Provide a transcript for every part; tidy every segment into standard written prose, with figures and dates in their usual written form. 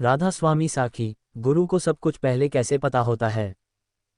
राधा स्वामी साखी, गुरु को सब कुछ पहले कैसे पता होता है?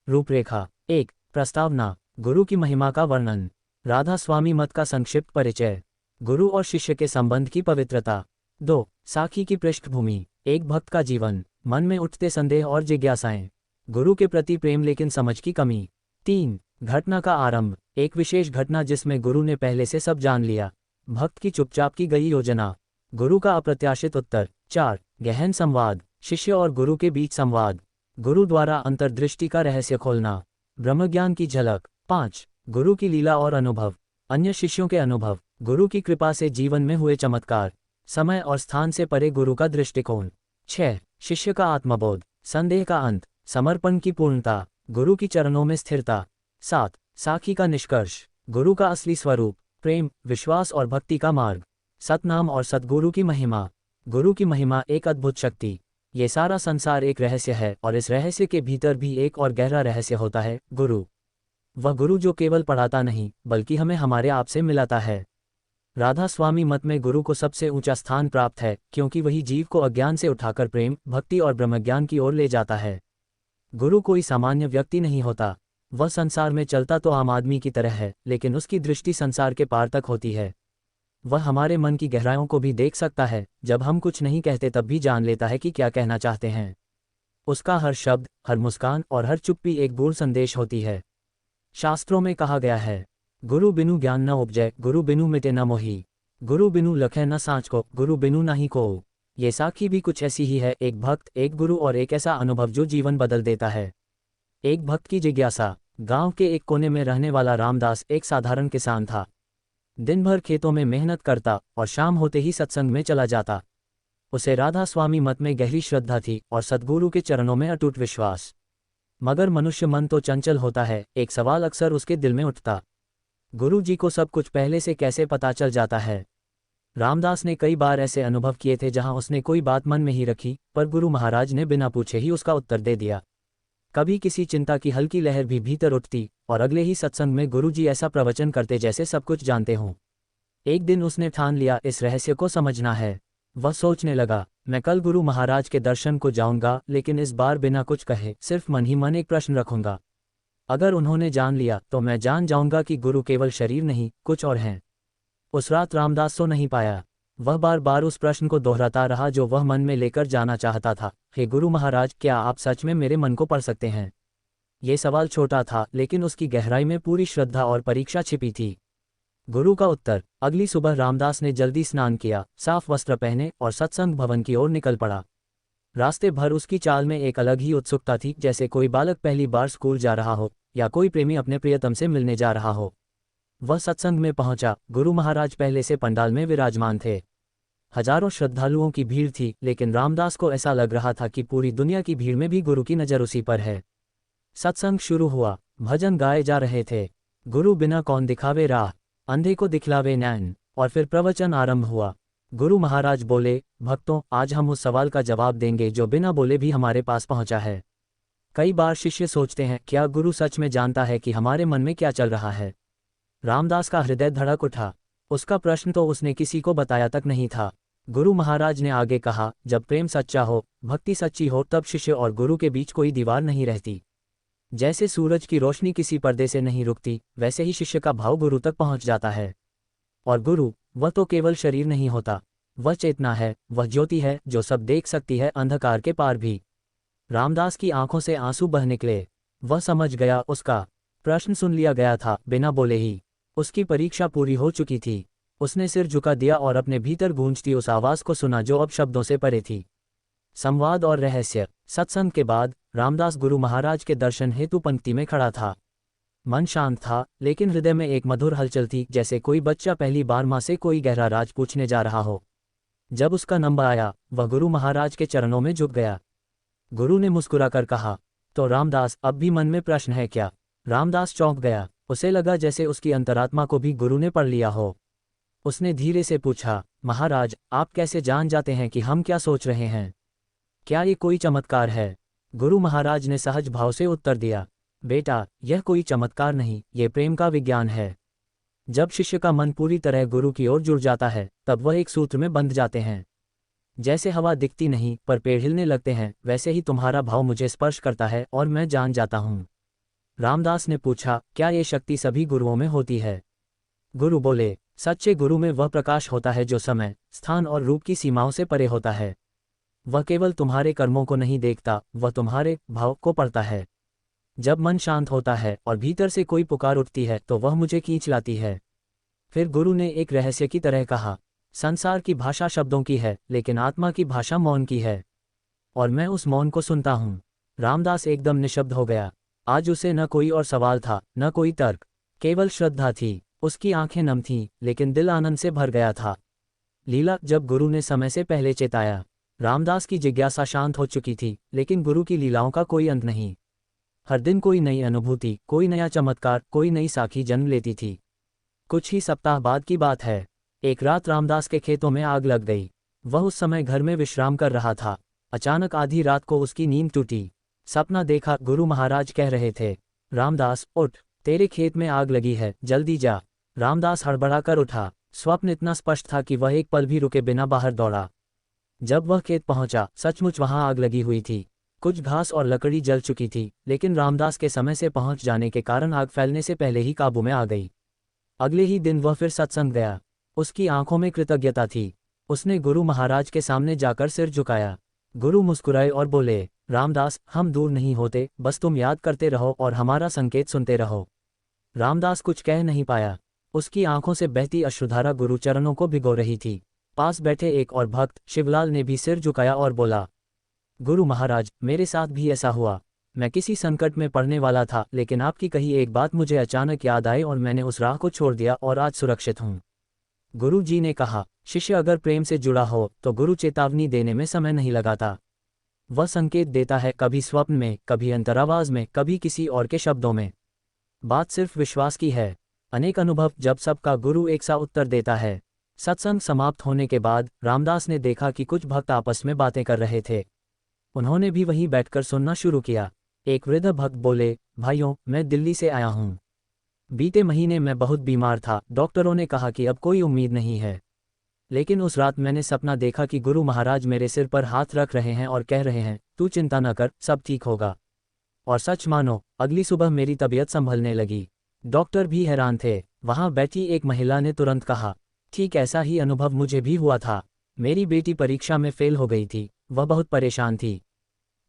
रूपरेखा। 1. प्रस्तावना। गुरु की महिमा का वर्णन। राधा स्वामी मत का संक्षिप्त परिचय। गुरु और शिष्य के संबंध की पवित्रता। 2. साखी की पृष्ठभूमि। एक भक्त का जीवन, मन में उठते संदेह और जिज्ञासाएं। गुरु के प्रति प्रेम लेकिन समझ की कमी। 3. घटना का आरंभ। एक विशेष घटना जिसमें गुरु ने पहले से सब जान लिया। भक्त की चुपचाप की गई योजना। गुरु का अप्रत्याशित उत्तर। 4. गहन संवाद। शिष्य और गुरु के बीच संवाद। गुरु द्वारा अंतर्दृष्टि का रहस्य खोलना। ब्रह्मज्ञान की झलक। 5. गुरु की लीला और अनुभव। अन्य शिष्यों के अनुभव। गुरु की कृपा से जीवन में हुए चमत्कार। समय और स्थान से परे गुरु का दृष्टिकोण। 6. शिष्य का आत्मबोध। संदेह का अंत। समर्पण की पूर्णता। गुरु की चरणों में स्थिरता। 7. साखी का निष्कर्ष। गुरु का असली स्वरूप। प्रेम, विश्वास और भक्ति का मार्ग। सतनाम और सद्गुरु की महिमा। गुरु की महिमा एक अद्भुत शक्ति। ये सारा संसार एक रहस्य है और इस रहस्य के भीतर भी एक और गहरा रहस्य होता है, गुरु। वह गुरु जो केवल पढ़ाता नहीं बल्कि हमें हमारे आप से मिलाता है। राधा स्वामी मत में गुरु को सबसे ऊंचा स्थान प्राप्त है क्योंकि वही जीव को अज्ञान से उठाकर प्रेम, भक्ति और ब्रह्मज्ञान की ओर ले जाता है। गुरु कोई सामान्य व्यक्ति नहीं होता। वह संसार में चलता तो आम आदमी की तरह है, लेकिन उसकी दृष्टि संसार के पार तक होती है। वह हमारे मन की गहराइयों को भी देख सकता है। जब हम कुछ नहीं कहते तब भी जान लेता है कि क्या कहना चाहते हैं। उसका हर शब्द, हर मुस्कान और हर चुप्पी एक गूढ़ संदेश होती है। शास्त्रों में कहा गया है, गुरु बिनु ज्ञान न उपजै, गुरु बिनु मिटे न मोही, गुरु बिनु लखै न साँच को, गुरु बिनु नाही को। ये साखी भी कुछ ऐसी ही है, एक भक्त, एक गुरु और एक ऐसा अनुभव जो जीवन बदल देता है। एक भक्त की जिज्ञासा। गांव के एक कोने में रहने वाला रामदास एक साधारण किसान था। दिन भर खेतों में मेहनत करता और शाम होते ही सत्संग में चला जाता। उसे राधा स्वामी मत में गहरी श्रद्धा थी और सद्गुरु के चरणों में अटूट विश्वास। मगर मनुष्य मन तो चंचल होता है। एक सवाल अक्सर उसके दिल में उठता, गुरु जी को सब कुछ पहले से कैसे पता चल जाता है? रामदास ने कई बार ऐसे अनुभव किए थे जहां उसने कोई बात मन में ही रखी, पर गुरु महाराज ने बिना पूछे ही उसका उत्तर दे दिया। कभी किसी चिंता की हल्की लहर भी भीतर उठती और अगले ही सत्संग में गुरुजी ऐसा प्रवचन करते जैसे सब कुछ जानते हों। एक दिन उसने ठान लिया, इस रहस्य को समझना है। वह सोचने लगा, मैं कल गुरु महाराज के दर्शन को जाऊंगा, लेकिन इस बार बिना कुछ कहे सिर्फ मन ही मन एक प्रश्न रखूंगा। अगर उन्होंने जान लिया तो मैं जान जाऊंगा कि गुरु केवल शरीर नहीं, कुछ और हैं। उस रात रामदास सो नहीं पाया। वह बार बार उस प्रश्न को दोहराता रहा जो वह मन में लेकर जाना चाहता था। हे गुरु महाराज, क्या आप सच में मेरे मन को पढ़ सकते हैं? ये सवाल छोटा था, लेकिन उसकी गहराई में पूरी श्रद्धा और परीक्षा छिपी थी। गुरु का उत्तर। अगली सुबह रामदास ने जल्दी स्नान किया, साफ वस्त्र पहने और सत्संग भवन की ओर निकल पड़ा। रास्ते भर उसकी चाल में एक अलग ही उत्सुकता थी, जैसे कोई बालक पहली बार स्कूल जा रहा हो या कोई प्रेमी अपने प्रियतम से मिलने जा रहा हो। वह सत्संग में पहुंचा। गुरु महाराज पहले से पंडाल में विराजमान थे। हजारों श्रद्धालुओं की भीड़ थी, लेकिन रामदास को ऐसा लग रहा था कि पूरी दुनिया की भीड़ में भी गुरु की नज़र उसी पर है। सत्संग शुरू हुआ। भजन गाए जा रहे थे। गुरु बिना कौन दिखावे राह, अंधे को दिखलावे नैन। और फिर प्रवचन आरंभ हुआ। गुरु महाराज बोले, भक्तों, आज हम उस सवाल का जवाब देंगे जो बिना बोले भी हमारे पास पहुंचा है। कई बार शिष्य सोचते हैं, क्या गुरु सच में जानता है कि हमारे मन में क्या चल रहा है? रामदास का हृदय धड़क उठा। उसका प्रश्न तो उसने किसी को बताया तक नहीं था। गुरु महाराज ने आगे कहा, जब प्रेम सच्चा हो, भक्ति सच्ची हो, तब शिष्य और गुरु के बीच कोई दीवार नहीं रहती। जैसे सूरज की रोशनी किसी पर्दे से नहीं रुकती, वैसे ही शिष्य का भाव गुरु तक पहुंच जाता है। और गुरु, वह तो केवल शरीर नहीं होता, वह चेतना है, वह ज्योति है जो सब देख सकती है, अंधकार के पार भी। रामदास की आंखों से आंसू बह निकले। वह समझ गया, उसका प्रश्न सुन लिया गया था, बिना बोले ही। उसकी परीक्षा पूरी हो चुकी थी। उसने सिर झुका दिया और अपने भीतर गूंजती उस आवाज को सुना जो अब शब्दों से परे थी। संवाद और रहस्य। सत्संग के बाद रामदास गुरु महाराज के दर्शन हेतु पंक्ति में खड़ा था। मन शांत था, लेकिन हृदय में एक मधुर हलचल थी, जैसे कोई बच्चा पहली बार माँ से कोई गहरा राज पूछने जा रहा हो। जब उसका नंबर आया, वह गुरु महाराज के चरणों में झुक गया। गुरु ने मुस्कुराकर कहा, तो रामदास, अब भी मन में प्रश्न है क्या? रामदास चौंक गया। उसे लगा जैसे उसकी अंतरात्मा को भी गुरु ने पढ़ लिया हो। उसने धीरे से पूछा, महाराज, आप कैसे जान जाते हैं कि हम क्या सोच रहे हैं? क्या ये कोई चमत्कार है? गुरु महाराज ने सहज भाव से उत्तर दिया, बेटा, यह कोई चमत्कार नहीं, ये प्रेम का विज्ञान है। जब शिष्य का मन पूरी तरह गुरु की ओर जुड़ जाता है, तब वह एक सूत्र में बंध जाते हैं। जैसे हवा दिखती नहीं पर पेड़ हिलने लगते हैं, वैसे ही तुम्हारा भाव मुझे स्पर्श करता है और मैं जान जाता हूँ। रामदास ने पूछा, क्या ये शक्ति सभी गुरुओं में होती है? गुरु बोले, सच्चे गुरु में वह प्रकाश होता है जो समय, स्थान और रूप की सीमाओं से परे होता है। वह केवल तुम्हारे कर्मों को नहीं देखता, वह तुम्हारे भाव को पढ़ता है। जब मन शांत होता है और भीतर से कोई पुकार उठती है तो वह मुझे खींच लाती है। फिर गुरु ने एक रहस्य की तरह कहा, संसार की भाषा शब्दों की है, लेकिन आत्मा की भाषा मौन की है, और मैं उस मौन को सुनता हूँ। रामदास एकदम निशब्द हो गया। आज उसे न कोई और सवाल था, न कोई तर्क, केवल श्रद्धा थी। उसकी आंखें नम थीं, लेकिन दिल आनंद से भर गया था। लीला, जब गुरु ने समय से पहले चेताया। रामदास की जिज्ञासा शांत हो चुकी थी, लेकिन गुरु की लीलाओं का कोई अंत नहीं। हर दिन कोई नई अनुभूति, कोई नया चमत्कार, कोई नई साखी जन्म लेती थी। कुछ ही सप्ताह बाद की बात है। एक रात रामदास के खेतों में आग लग गई। वह उस समय घर में विश्राम कर रहा था। अचानक आधी रात को उसकी नींद टूटी। सपना देखा, गुरु महाराज कह रहे थे, रामदास उठ, तेरे खेत में आग लगी है, जल्दी जा। रामदास हड़बड़ा कर उठा। स्वप्न इतना स्पष्ट था कि वह एक पल भी रुके बिना बाहर दौड़ा। जब वह खेत पहुंचा, सचमुच वहां आग लगी हुई थी। कुछ घास और लकड़ी जल चुकी थी, लेकिन रामदास के समय से पहुंच जाने के कारण आग फैलने से पहले ही काबू में आ गई। अगले ही दिन वह फिर सत्संग गया। उसकी आंखों में कृतज्ञता थी। उसने गुरु महाराज के सामने जाकर सिर झुकाया। गुरु मुस्कुराए और बोले, रामदास, हम दूर नहीं होते, बस तुम याद करते रहो और हमारा संकेत सुनते रहो। रामदास कुछ कह नहीं पाया। उसकी आंखों से बहती अश्रुधारा गुरु चरणों को भिगो रही थी। पास बैठे एक और भक्त शिवलाल ने भी सिर झुकाया और बोला, गुरु महाराज, मेरे साथ भी ऐसा हुआ। मैं किसी संकट में पड़ने वाला था, लेकिन आपकी कही एक बात मुझे अचानक याद आई और मैंने उस राह को छोड़ दिया और आज सुरक्षित हूँ। गुरु जी ने कहा, शिष्य अगर प्रेम से जुड़ा हो तो गुरु चेतावनी देने में समय नहीं लगाता। वह संकेत देता है, कभी स्वप्न में, कभी अंतरावाज में, कभी किसी और के शब्दों में। बात सिर्फ विश्वास की है। अनेक अनुभव, जब सबका गुरु एक सा उत्तर देता है। सत्संग समाप्त होने के बाद रामदास ने देखा कि कुछ भक्त आपस में बातें कर रहे थे। उन्होंने भी वहीं बैठकर सुनना शुरू किया। एक वृद्ध भक्त बोले, भाइयों, मैं दिल्ली से आया हूँ। बीते महीने मैं बहुत बीमार था। डॉक्टरों ने कहा कि अब कोई उम्मीद नहीं है। लेकिन उस रात मैंने सपना देखा कि गुरु महाराज मेरे सिर पर हाथ रख रहे हैं और कह रहे हैं, तू चिंता न कर, सब ठीक होगा। और सच मानो, अगली सुबह मेरी तबीयत संभलने लगी। डॉक्टर भी हैरान थे। वहां बैठी एक महिला ने तुरंत कहा, ठीक ऐसा ही अनुभव मुझे भी हुआ था। मेरी बेटी परीक्षा में फेल हो गई थी। वह बहुत परेशान थी।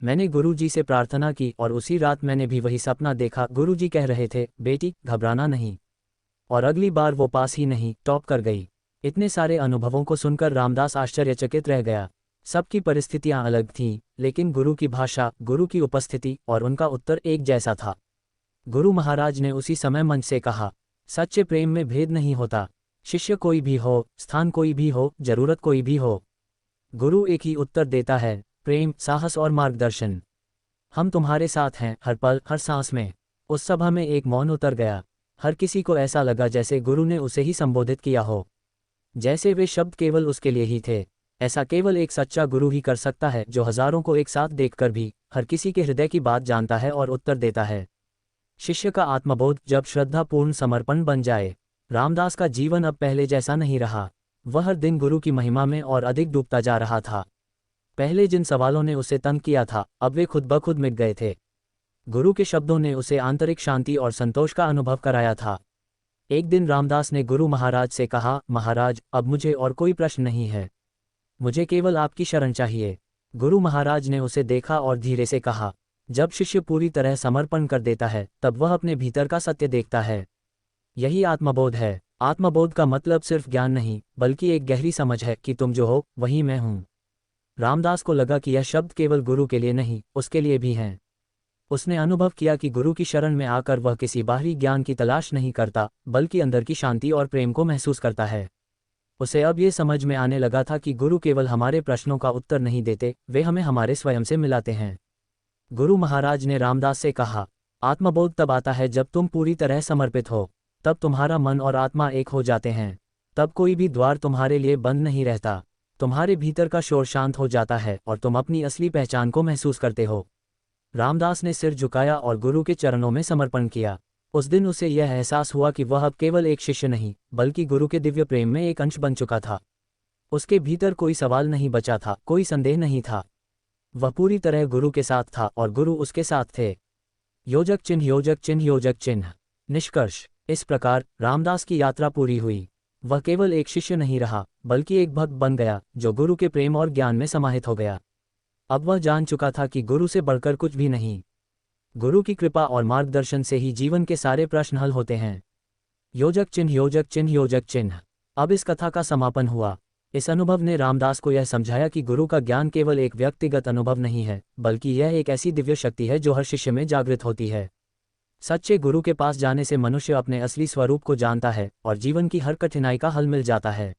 मैंने गुरुजी से प्रार्थना की और उसी रात मैंने भी वही सपना देखा। गुरुजी कह रहे थे, बेटी, घबराना नहीं। और अगली बार वो पास ही नहीं, टॉप कर गई। इतने सारे अनुभवों को सुनकर रामदास आश्चर्यचकित रह गया। सबकी परिस्थितियां अलग थीं, लेकिन गुरु की भाषा, गुरु की उपस्थिति और उनका उत्तर एक जैसा था। गुरु महाराज ने उसी समय मंच से कहा, सच्चे प्रेम में भेद नहीं होता। शिष्य कोई भी हो, स्थान कोई भी हो, जरूरत कोई भी हो, गुरु एक ही उत्तर देता है, प्रेम, साहस और मार्गदर्शन। हम तुम्हारे साथ हैं, हर पल, हर सांस में। उस सभा में एक मौन उतर गया। हर किसी को ऐसा लगा जैसे गुरु ने उसे ही संबोधित किया हो, जैसे वे शब्द केवल उसके लिए ही थे। ऐसा केवल एक सच्चा गुरु ही कर सकता है, जो हजारों को एक साथ देखकर भी हर किसी के हृदय की बात जानता है और उत्तर देता है। शिष्य का आत्मबोध, जब श्रद्धापूर्ण समर्पण बन जाए। रामदास का जीवन अब पहले जैसा नहीं रहा। वह हर दिन गुरु की महिमा में और अधिक डूबता जा रहा था। पहले जिन सवालों ने उसे तंग किया था, अब वे खुद ब खुद मिट गए थे। गुरु के शब्दों ने उसे आंतरिक शांति और संतोष का अनुभव कराया था। एक दिन रामदास ने गुरु महाराज से कहा, महाराज, अब मुझे और कोई प्रश्न नहीं है। मुझे केवल आपकी शरण चाहिए। गुरु महाराज ने उसे देखा और धीरे से कहा, जब शिष्य पूरी तरह समर्पण कर देता है, तब वह अपने भीतर का सत्य देखता है। यही आत्मबोध है। आत्मबोध का मतलब सिर्फ ज्ञान नहीं, बल्कि एक गहरी समझ है कि तुम जो हो, वही मैं हूँ। रामदास को लगा कि यह शब्द केवल गुरु के लिए नहीं, उसके लिए भी हैं। उसने अनुभव किया कि गुरु की शरण में आकर वह किसी बाहरी ज्ञान की तलाश नहीं करता, बल्कि अंदर की शांति और प्रेम को महसूस करता है। उसे अब ये समझ में आने लगा था कि गुरु केवल हमारे प्रश्नों का उत्तर नहीं देते, वे हमें हमारे स्वयं से मिलाते हैं। गुरु महाराज ने रामदास से कहा, आत्मबोध तब आता है जब तुम पूरी तरह समर्पित हो। तब तुम्हारा मन और आत्मा एक हो जाते हैं। तब कोई भी द्वार तुम्हारे लिए बंद नहीं रहता। तुम्हारे भीतर का शोर शांत हो जाता है और तुम अपनी असली पहचान को महसूस करते हो। रामदास ने सिर झुकाया और गुरु के चरणों में समर्पण किया। उस दिन उसे यह एहसास हुआ कि वह अब केवल एक शिष्य नहीं, बल्कि गुरु के दिव्य प्रेम में एक अंश बन चुका था। उसके भीतर कोई सवाल नहीं बचा था, कोई संदेह नहीं था। वह पूरी तरह गुरु के साथ था और गुरु उसके साथ थे। योजक चिन्ह, योजक चिन्ह, योजक चिन्ह। निष्कर्ष, इस प्रकार रामदास की यात्रा पूरी हुई। वह केवल एक शिष्य नहीं रहा, बल्कि एक भक्त बन गया, जो गुरु के प्रेम और ज्ञान में समाहित हो गया। अब वह जान चुका था कि गुरु से बढ़कर कुछ भी नहीं। गुरु की कृपा और मार्गदर्शन से ही जीवन के सारे प्रश्न हल होते हैं। योजक चिन्ह, योजक चिन्ह, योजक चिन्ह। अब इस कथा का समापन हुआ। इस अनुभव ने रामदास को यह समझाया कि गुरु का ज्ञान केवल एक व्यक्तिगत अनुभव नहीं है, बल्कि यह एक ऐसी दिव्य शक्ति है जो हर शिष्य में जागृत होती है। सच्चे गुरु के पास जाने से मनुष्य अपने असली स्वरूप को जानता है और जीवन की हर कठिनाई का हल मिल जाता है।